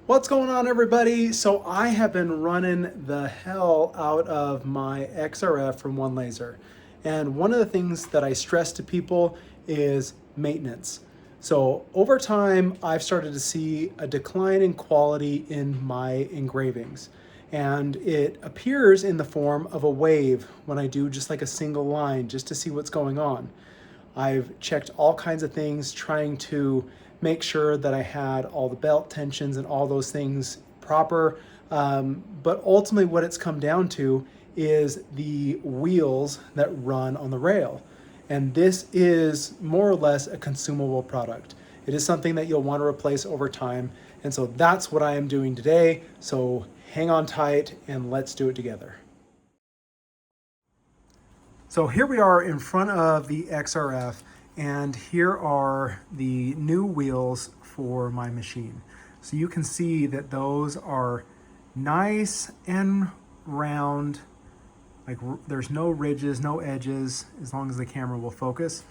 What's going on, everybody? So I have been running the hell out of my XRF from OneLaser. And one of the things that I stress to people is maintenance. So over time, I've started to see a decline in quality in my engravings. And it appears in the form of a wave when I do just like a single line just to see what's going on. I've checked all kinds of things trying to make sure that I had all the belt tensions and all those things proper. But ultimately what it's come down to is the wheels that run on the rail. And this is more or less a consumable product. It is something that you'll want to replace over time. And so that's what I am doing today. So hang on tight and let's do it together. So here we are in front of the XRF, and here are the new wheels for my machine. So you can see that those are nice and round, like there's no ridges, no edges, as long as the camera will focus.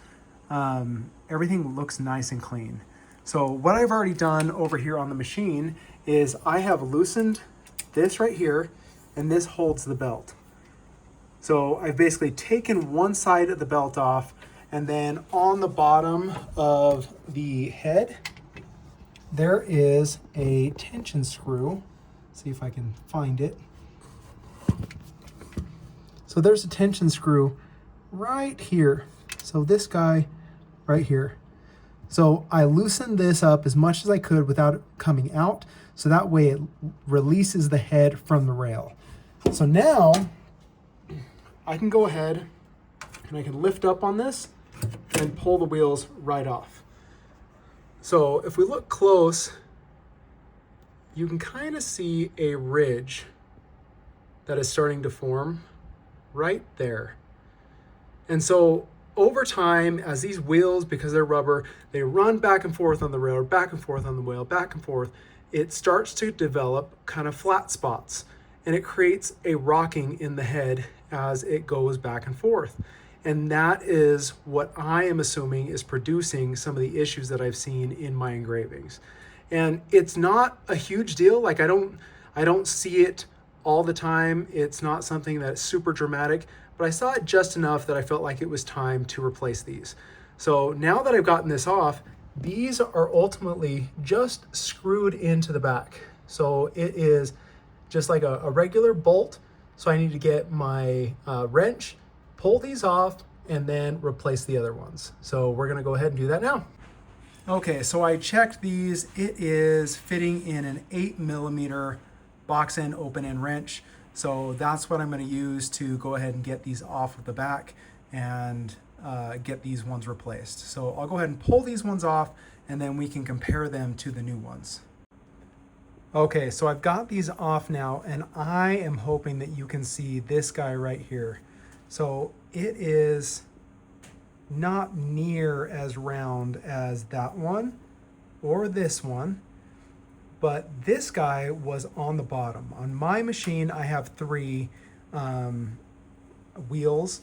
Everything looks nice and clean. So what I've already done over here on the machine is I have loosened this right here, and this holds the belt. So I've basically taken one side of the belt off, and then on the bottom of the head, there is a tension screw. See if I can find it. So there's a tension screw right here. So this guy right here. So I loosened this up as much as I could without it coming out. So that way it releases the head from the rail. So now I can go ahead and I can lift up on this and pull the wheels right off. So if we look close, you can kind of see a ridge that is starting to form right there. And so over time, as these wheels, because they're rubber, they run back and forth on the rail, back and forth on the wheel, back and forth, it starts to develop kind of flat spots, and it creates a rocking in the head as it goes back and forth. And that is what I am assuming is producing some of the issues that I've seen in my engravings. And it's not a huge deal. Like I don't see it all the time. It's not something that's super dramatic, but I saw it just enough that I felt like it was time to replace these. So now that I've gotten this off, these are ultimately just screwed into the back. So it is just like a regular bolt. So I need to get my wrench, pull these off, and then replace the other ones. So we're gonna go ahead and do that now. Okay, so I checked these. It is fitting in an 8mm box end, open end wrench. So that's what I'm gonna use to go ahead and get these off of the back and get these ones replaced. So I'll go ahead and pull these ones off, and then we can compare them to the new ones. Okay, so I've got these off now, and I am hoping that you can see this guy right here. So it is not near as round as that one or this one, but this guy was on the bottom. On my machine, I have 3 wheels.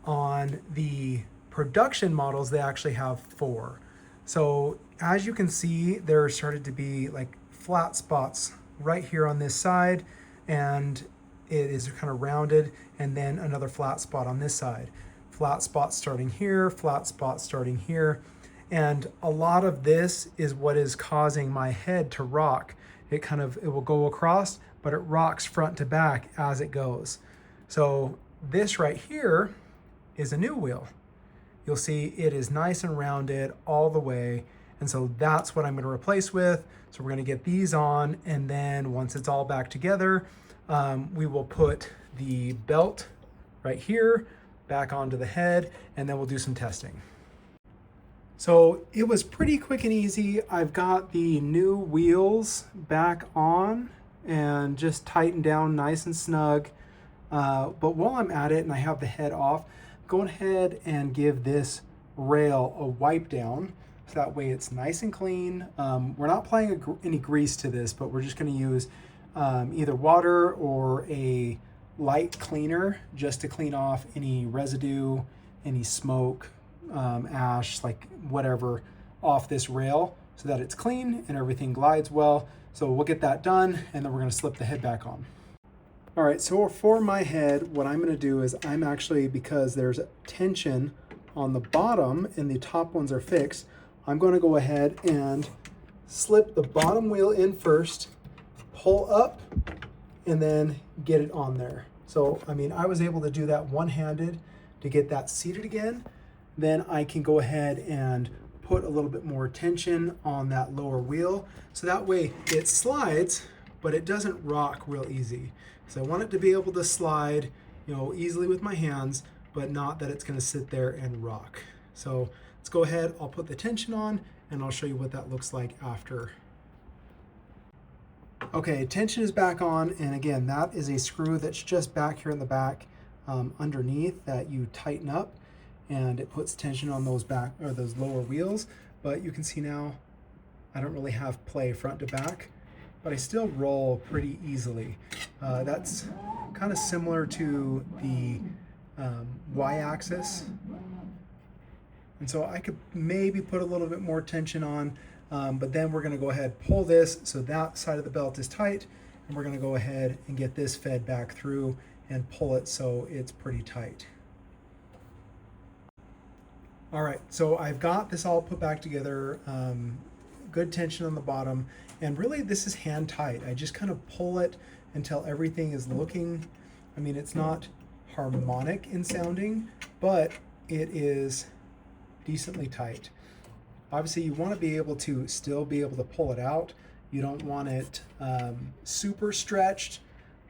On the production models, they actually have 4. So as you can see, there started to be like flat spots right here on this side, and it is kind of rounded, and then another flat spot on this side. Flat spot starting here, flat spot starting here. And a lot of this is what is causing my head to rock. It will go across, but it rocks front to back as it goes. So this right here is a new wheel. You'll see it is nice and rounded all the way. And so that's what I'm gonna replace with. So we're gonna get these on, and then once it's all back together, we will put the belt right here back onto the head, and then we'll do some testing. So it was pretty quick and easy. I've got the new wheels back on and just tightened down nice and snug. But while I'm at it and I have the head off, go ahead and give this rail a wipe down. So that way it's nice and clean. We're not applying any grease to this, but we're just gonna use either water or a light cleaner just to clean off any residue, any smoke, ash, like whatever, off this rail so that it's clean and everything glides well. So we'll get that done, and then we're gonna slip the head back on. All right, so for my head, what I'm gonna do is I'm actually, because there's tension on the bottom and the top ones are fixed, I'm gonna go ahead and slip the bottom wheel in first, pull up, and then get it on there. So, I mean, I was able to do that one-handed to get that seated again. Then I can go ahead and put a little bit more tension on that lower wheel. So that way it slides, but it doesn't rock real easy. So I want it to be able to slide, easily with my hands, but not that it's gonna sit there and rock. So let's go ahead, I'll put the tension on, and I'll show you what that looks like after. Okay, tension is back on, and again, that is a screw that's just back here in the back underneath that you tighten up, and it puts tension on those back or those lower wheels. But you can see now I don't really have play front to back, but I still roll pretty easily. That's kind of similar to the y-axis, and so I could maybe put a little bit more tension on, but then we're gonna go ahead, pull this so that side of the belt is tight, and we're gonna go ahead and get this fed back through and pull it so it's pretty tight. All right, so I've got this all put back together, good tension on the bottom, and really this is hand tight. I just kind of pull it until everything is looking, I mean, it's not harmonic in sounding, but it is decently tight. Obviously you want to be able to still be able to pull it out. You don't want it super stretched,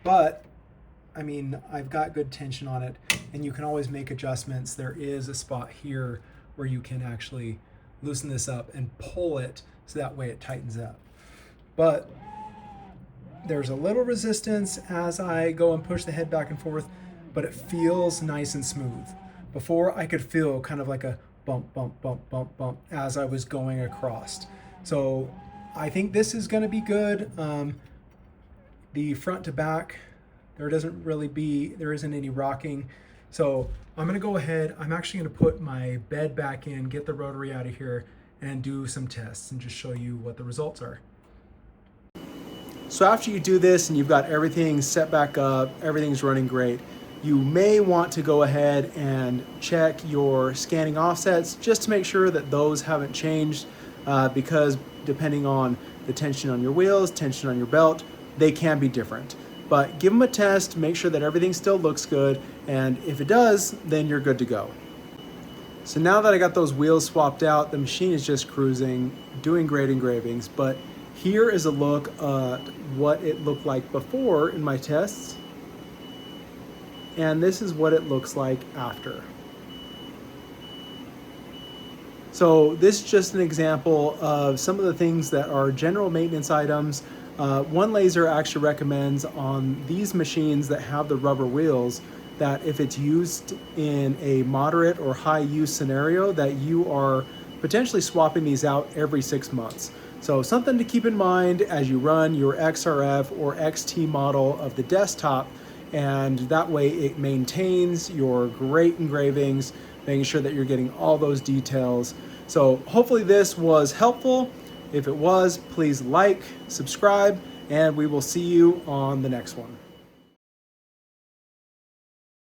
but I mean, I've got good tension on it, and you can always make adjustments. There is a spot here where you can actually loosen this up and pull it so that way it tightens up. But there's a little resistance as I go and push the head back and forth, but it feels nice and smooth. Before, I could feel kind of like a bump, bump, bump, bump, bump as I was going across. So I think this is gonna be good. The front to back, there isn't any rocking. So I'm gonna go ahead, I'm actually gonna put my bed back in, get the rotary out of here, and do some tests and just show you what the results are. So after you do this and you've got everything set back up, everything's running great, you may want to go ahead and check your scanning offsets just to make sure that those haven't changed, because depending on the tension on your wheels, tension on your belt, they can be different. But give them a test, make sure that everything still looks good, and if it does, then you're good to go. So now that I got those wheels swapped out, the machine is just cruising, doing great engravings, but here is a look at what it looked like before in my tests, and this is what it looks like after. So this is just an example of some of the things that are general maintenance items. OneLaser actually recommends on these machines that have the rubber wheels that if it's used in a moderate or high use scenario, that you are potentially swapping these out every 6 months. So something to keep in mind as you run your XRF or XT model of the desktop, and that way it maintains your great engravings, making sure that you're getting all those details. So hopefully this was helpful. If it was, please like, subscribe, and we will see you on the next one.